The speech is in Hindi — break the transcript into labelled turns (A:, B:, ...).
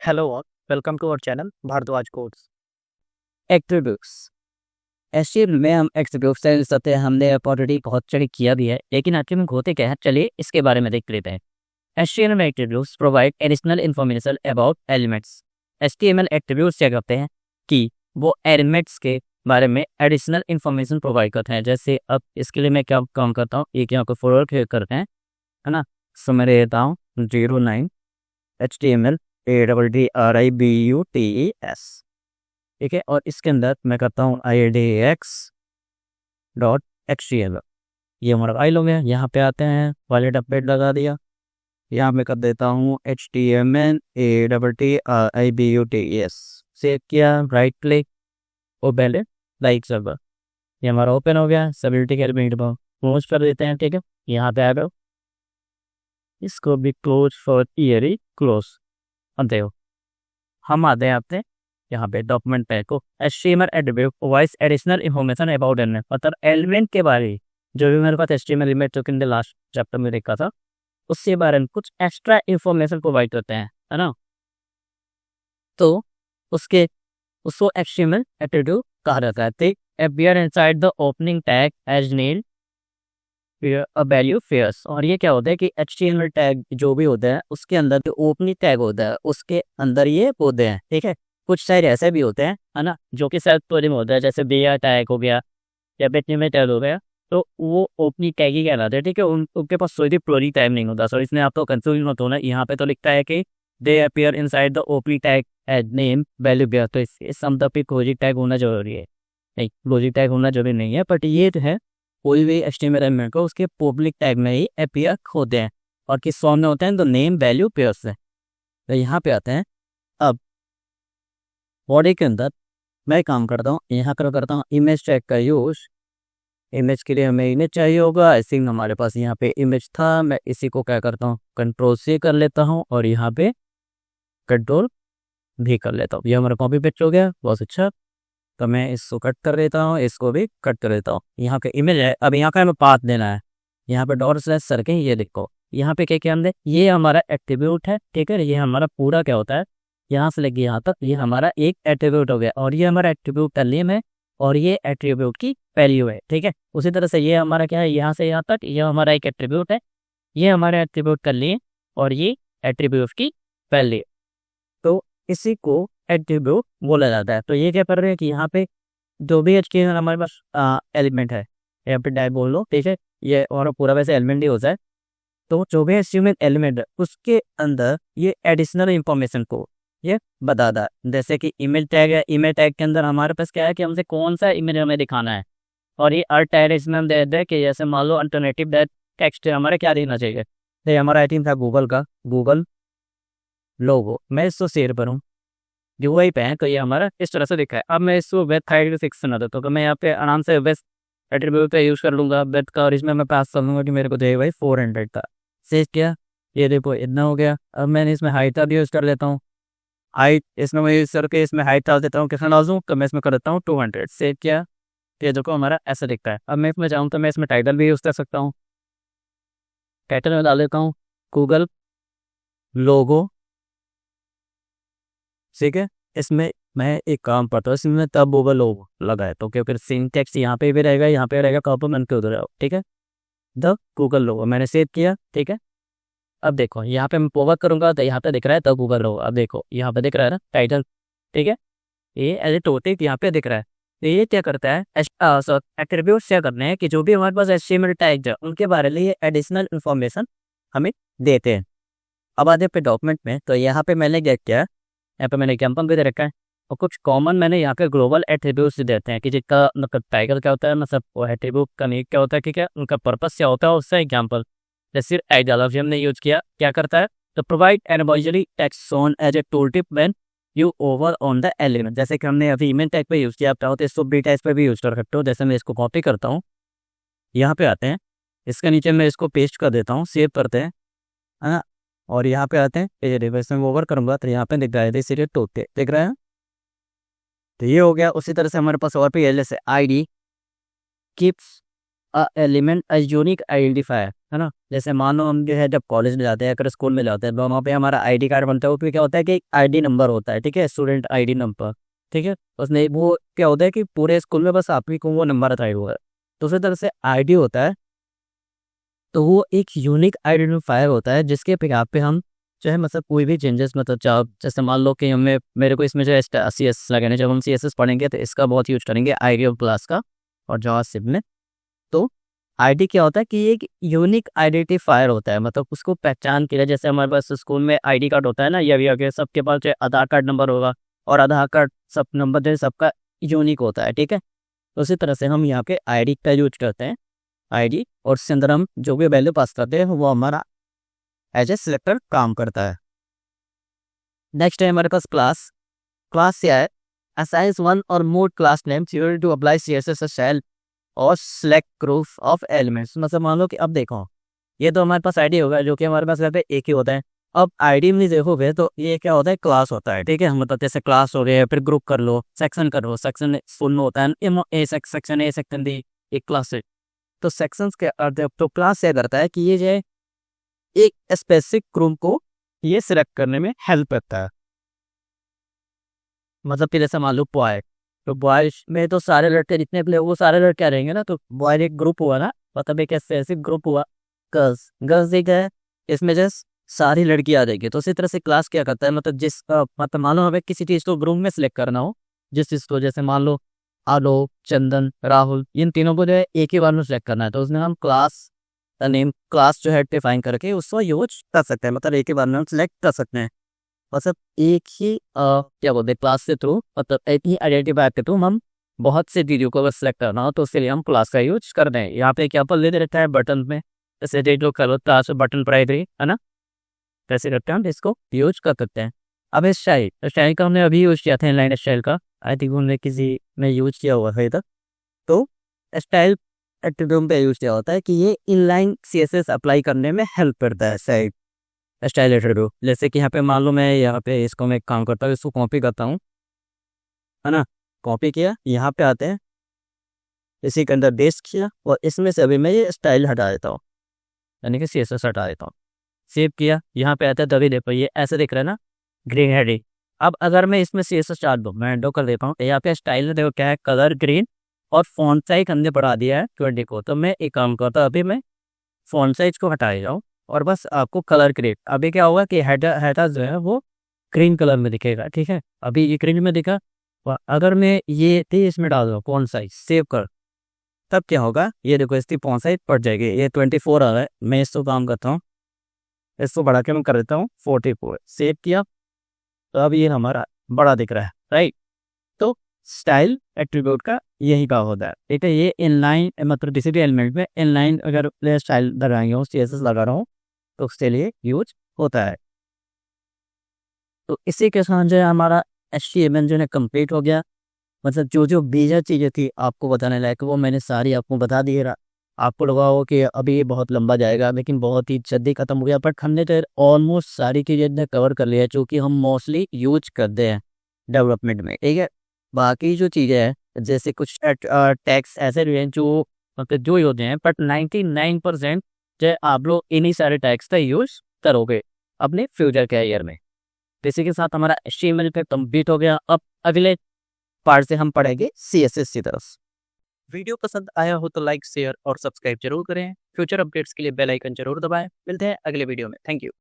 A: Hello all, welcome to our channel Bhardwaj Codes.
B: Attributes HTML में हम एट्रीब्यूट्स से सकते हैं। हमने ऑलरेडी बहुत चढ़ी किया भी है, लेकिन आखिर में होते क्या है, चलिए इसके बारे में देख लेते हैं। HTML attributes provide additional information about elements. HTML attributes क्या करते हैं कि वो एलिमेंट्स के बारे में एडिशनल इन्फॉर्मेशन प्रोवाइड करते हैं। जैसे अब इसके लिए मैं क्या काम करता हूँ, एक यहाँ को फॉरवर्ड करते हैं, है ना। सो मैं देता हूँ 09 HTML ADDRIBUTES, ठीक है। और इसके अंदर मैं करता हूँ IDX.html, ये हमारा फाइल हो गया। यहाँ पे आते हैं, वॉलेट अपडेट लगा दिया। यहाँ पे कर देता हूँ HTML ADDRIBUTES, सेव किया, राइट क्लिक और पहले लाइक सर्वर, ये हमारा ओपन हो गया। स्टेबिलिटी के एलिमेंट पर क्लोज कर देते हैं, ठीक है। यहाँ पे आ गए, इसको भी क्लोज फॉर ईयर क्लोज। अब देखो हम आते हैं अपने यहाँ पे डॉक्यूमेंट पैक को। HTML attribute provides additional information about element, मतलब एलिमेंट के बारे जो भी मेरे पास HTML एलिमेंट जो कि लास्ट चैप्टर में देखा था, उसके बारे में कुछ एक्स्ट्रा इन्फॉर्मेशन प्रोवाइड करते हैं, है ना। तो उसको HTML एट्रीब्यूट कहा जाता है। they appear inside the opening tag as name a value pairs। और ये क्या होता है कि HTML टैग जो भी होता है उसके अंदर जो ओपनिंग टैग होता है उसके अंदर ये होते हैं, ठीक है। कुछ शायद ऐसे भी होते हैं, है ना, जो कि सेल्फ स्टोरी में होता है, जैसे बेयर टैग हो गया या बेटनी में टैग हो गया, तो वो ओपनिंग टैग ही कहलाते हैं, ठीक है। उनके पास कोई भी प्लोरी टैग नहीं होता। सो इसमें आपको कंफ्यूज मत होना, यहाँ पे तो लिखता है कि they appear inside the opening tag as name value pair, तो इस शब्द पे लॉजिक टैग होना जरूरी है। नहीं, लॉजिक टैग होना जरूरी नहीं है, बट ये जो है कोई भी HTML एलिमेंट को उसके पब्लिक टैग में ही अपीयर होते हैं और किस फॉर्म में होते हैं, तो नेम वैल्यू पेयर्स है। तो यहाँ पे आते हैं, अब बॉडी के अंदर मैं काम करता हूँ, यहाँ करता हूँ इमेज टैग का यूज। इमेज के लिए हमें इमेज चाहिए होगा, ऐसे हमारे पास यहाँ पे इमेज था, मैं इसी को क्या करता हूँ Ctrl+C कर लेता हूँ और यहाँ पे Ctrl+V कर लेता हूँ। ये हमारा कॉपी पेस्ट हो गया, बहुत अच्छा। तो मैं इसको कट कर देता हूँ, इसको भी कट कर देता हूँ। यहाँ का इमेज है, अब यहाँ का हमें पाथ देना है। यहाँ पे $/ करके ये देखो, यहाँ पे क्या क्या हमने, ये हमारा एट्रीब्यूट है, ठीक है। ये हमारा पूरा क्या होता है, यहाँ से लेके यहाँ तक ये हमारा एक एट्रीब्यूट हो गया, और ये हमारा एट्रीब्यूट का नेम है और ये एट्रीब्यूट की वैल्यू है, ठीक है। उसी तरह से ये हमारा क्या है, यहाँ से यहाँ तक ये हमारा एक एट्रीब्यूट है, ये हमारे एट्रीब्यूट का नेम और ये एट्रीब्यूट की वैल्यू, तो इसी को एट्रीब्यूट बोला जाता है। तो ये क्या कर रहे हैं कि यहाँ पे जो भी HTML हमारे पास एलिमेंट है, यहाँ पे टाइप बोल लो, ठीक है, ये और पूरा वैसे एलिमेंट ही होता है। तो जो भी HTML एलिमेंट है उसके अंदर ये एडिशनल इंफॉर्मेशन को ये बताता है। जैसे कि इमेज टैग है, इमेज टैग के अंदर हमारे पास क्या है कि हमसे कौन सा इमेज हमें दिखाना है, और ये अर्ट टैग इसमें हम दे देते हैं कि जैसे मान लो अल्टरनेटिव टेक्स्ट हमारे क्या देना चाहिए। तो हमारा आई थिंक था गूगल का, गूगल लोगो। मैं इसको शेयर करूँ जो वही पे है, तो ये हमारा इस तरह से दिखा है। अब मैं इसको वेब साइड के सेक्शन आ देता हूँ, तो मैं यहाँ पे आराम से वेब एट्रीब्यूट का यूज़ कर लूँगा वेब का, और इसमें मैं पास कर लूँगा कि मेरे को चाहिए भाई 400 का। सेव किया, ये देखो इतना हो गया। अब मैंने इसमें हाइट का भी यूज़ कर लेता हूँ, हाइट इसमें मैं यूज़ करके इसमें हाइट डाल देता हूँ, कितना डाल दूँ, तो मैं इसमें कर देता हूँ 200। सेव किया, ये देखो हमारा ऐसा दिखता है। अब मैं इसमें चाहूँ तो मैं इसमें टाइटल भी यूज़ कर सकता हूँ, टाइटल में डाल देता हूँ गूगल लोगो, ठीक है। इसमें मैं एक काम करता हूँ, इसमें तब गूगल लोगो लगा है तो क्योंकि सिंटैक्स यहाँ पे भी रहेगा, यहाँ पे रहेगा, कॉपी मन के उधर आओ, ठीक है। द गूगल लोगो मैंने सेव किया, ठीक है। अब देखो यहाँ पे मैं पॉपअप करूँगा तो यहाँ पे दिख रहा है द गूगल लोगो। अब देखो यहाँ पे दिख रहा है ना टाइटल, ठीक है, ये एज ए टॉपिक यहाँ पे दिख रहा है। तो ये क्या करता है, एट्रीब्यूट्स क्या करने हैं कि जो भी हमारे पास HTML टैग्स है उनके बारे में ये एडिशनल इन्फॉर्मेशन हमें देते हैं। अब आते पे डॉक्यूमेंट में, तो यहाँ पे मैंने क्या किया, यहाँ पे मैंने एग्जाम्पल भी दे रखा है, और कुछ कॉमन मैंने यहाँ पे ग्लोबल एट्रीब्यूट्स देते हैं कि जिसका मतलब टाइटल क्या होता है, मतलब वो एट्रीब्यूट का नेम क्या होता है, ठीक है, उनका पर्पस क्या होता है, उससे एग्जाम्पल जैसे आइडियोलॉजी हमने यूज किया, क्या करता है, तो provide advisory text on as a tool tip when you over on the element. जैसे कि हमने अभी इमेज टैग पे यूज़ किया, आप चाहो तो इसको बी टैग पे भी यूज़ कर सकते हो। जैसे मैं इसको कॉपी करता हूँ, यहाँ पे आते हैं, इसके नीचे मैं इसको पेस्ट कर देता हूँ, सेव करते हैं, है ना। और यहाँ पे आते हैं, ये रिवर्स में ओवर करूँगा तो यहाँ पे दिख रहा है सीरियल टोटे दिख रहा है, तो ये हो गया। उसी तरह से हमारे पास और भी है, जैसे ID keeps a element as unique identifier. है ना। जैसे मान लो हम जो है जब कॉलेज में जाते हैं अगर स्कूल में जाते हैं तो वहाँ पे हमारा आईडी कार्ड बनता है, उसमें क्या होता है कि एक आईडी नंबर होता है, ठीक है, स्टूडेंट आईडी नंबर, ठीक है। उसमें वो क्या होता है कि पूरे स्कूल में बस आप ही को वो नंबर असाइन हुआ है। तो उसी तरह से आईडी होता है, तो वो एक यूनिक आइडेंटिफायर होता है जिसके बिहार पे हम जो है मतलब कोई भी चेंजेस मतलब चाहे जैसे मान लो कि हमें मेरे को इसमें जो है CSS लगाने, जब हम CSS पढ़ेंगे तो इसका बहुत यूज करेंगे आईडी ऑफ क्लास का और जावास्क्रिप्ट में। तो आईडी क्या होता है कि एक यूनिक आइडेंटिफायर होता है, मतलब उसको पहचान के लिए, जैसे हमारे पास स्कूल में आईडी कार्ड होता है ना, या भी आगे सबके पास जो है आधार कार्ड नंबर होगा और आधार कार्ड सब नंबर जो है सबका यूनिक होता है, ठीक है। तो उसी तरह से हम यहाँ पे आईडी का यूज करते हैं, आईडी, और उसके अंदर हम जो भी वैल्यू पास करते हैं वो हमारा एज ए सिलेक्टर काम करता है। नेक्स्ट है हमारे पास क्लास। क्लास क्या है? असाइंस वन और more class names used to apply CSS style और सिलेक्ट ग्रुप ऑफ एलिमेंट्स। मतलब मान लो कि अब देखो ये तो हमारे पास आईडी होगा जो कि हमारे पास रहता है एक ही होता है। अब आईडी में देखोगे तो ये क्या होता है, क्लास होता है, ठीक है। मतलब जैसे क्लास हो गया, फिर ग्रुप कर लो, सेक्शन कर लो, सेक्शन फुल में होता है सेक्शन ए, सेक्शन डी, एक क्लास है। तो सेक्शंस के अर्थ, तो क्लास क्या करता है कि ये जो है एक स्पेसिफिक ग्रुप को ये सिलेक्ट करने में हेल्प करता है। मतलब कि जैसे मान लो बॉय, तो बॉयज में तो सारे लड़के जितने प्ले वो सारे लड़के रहेंगे ना, तो बॉय एक ग्रुप हुआ ना, मतलब एक स्पेसिफिक ग्रुप हुआ। गर्ल्स, गर्ल्स एक है, इसमें जस्ट सारी लड़की आ जाएगी। तो उसी तरह से क्लास क्या करता है, मतलब जिस मतलब मान लो हमें किसी चीज़ को ग्रुप में सिलेक्ट करना हो, जिस चीज़ को, जैसे मान लो आलोक, चंदन, राहुल, इन तीनों को जो है एक ही बार में सिलेक्ट करना है, तो उसमें हम क्लास नेम, क्लास जो है डिफाइन करके उसको यूज कर सकते हैं, मतलब एक ही बार में हम सिलेक्ट कर सकते हैं। मतलब एक ही क्या बोलते हैं क्लास के थ्रू, मतलब एक ही आइडेंटिफायर के थ्रू हम बहुत से चीज़ों को अगर सेलेक्ट करना हो तो उसके लिए हम क्लास का यूज कर रहे हैं। यहाँ पे क्या पर ले रहता है बटन में, जैसे जो कलर क्लास बटन प्राइमरी है ना, कैसे करते हैं हम इसको यूज कर सकते हैं। अब स्टाइल, स्टाइल का हमने अभी यूज किया था, इनलाइन स्टाइल का, आई थिंक हमने किसी में यूज किया हुआ है तक। तो स्टाइल एट्रीब्यूट पे यूज किया होता है कि ये इनलाइन CSS अप्लाई करने में हेल्प करता है स्टाइल एट्रीब्यूट। जैसे कि यहाँ पे मान लो मैं यहाँ पे इसको मैं काम करता हूँ, इसको कॉपी करता हूँ, है ना, कॉपी किया, यहाँ पे आते हैं, इसी के अंदर पेस्ट किया और इसमें से अभी मैं ये स्टाइल हटा देता हूँ, यानी कि CSS हटा देता हूँ। सेव किया, यहाँ पे आता है, तभी देखो ये ऐसे दिख रहा है ना, ग्रीन हेडिंग। अब अगर मैं इसमें CSS चार्ट दूँ, मैं एंडो कर देता हूँ, यहाँ पे स्टाइल में देखो क्या है, कलर ग्रीन, और फॉन्ट साइज हमने बढ़ा दिया है 20 को। तो मैं एक काम करता हूँ, अभी मैं फॉन्ट साइज को हटा जाऊँ और बस आपको कलर ग्रेड, अभी क्या होगा कि हेडर जो है वो ग्रीन कलर में दिखेगा, ठीक है। अभी ये ग्रीन में दिखा, और अगर मैं ये इसमें डाल दूँ फॉन्ट साइज, सेव कर, तब क्या होगा, ये देखो इसकी फॉन्ट साइज बढ़ जाएगी, ये 24 आ रहा है। मैं इसको काम करता हूँ, इसको बढ़ा के मैं कर देता हूँ 44, सेव किया, तो अब ये हमारा बड़ा दिख रहा है, राइट। तो स्टाइल एट्रीब्यूट का यही काम होता है, ठीक है। ये इनलाइन, मतलब किसी भी एलिमेंट में इनलाइन अगर मैं स्टाइल लगाएंगे हो, CSS लगा रहा हूँ, तो उसके लिए यूज होता है। तो इसी के साथ जो है हमारा HTML जो है कंप्लीट हो गया। मतलब जो जो बेजा चीज़ें थी आपको बताने लायक वो मैंने सारी आपको बता दी है। आपको लगा हो कि अभी ये बहुत लंबा जाएगा, लेकिन बहुत ही जल्दी खत्म हो गया, बट हमने तो ऑलमोस्ट सारी चीज़ें कवर कर लिया है जो कि हम मोस्टली यूज करते हैं डेवलपमेंट में, ठीक है। बाकी जो चीज़ें हैं जैसे कुछ टैक्स ऐसे भी हैं जो मतलब जो होते हैं, बट 99% जो है आप लोग इन्हीं सारे टैक्स का यूज करोगे अपने फ्यूचर कैरियर में। तो इसी के साथ हमारा HTML का कंप्लीट हो गया। अब अगले पार्ट से हम पढ़ेंगे CSS की तरफ। वीडियो पसंद आया हो तो लाइक, शेयर और सब्सक्राइब जरूर करें। फ्यूचर अपडेट्स के लिए बेल आइकन जरूर दबाएं। मिलते हैं अगले वीडियो में। Thank you.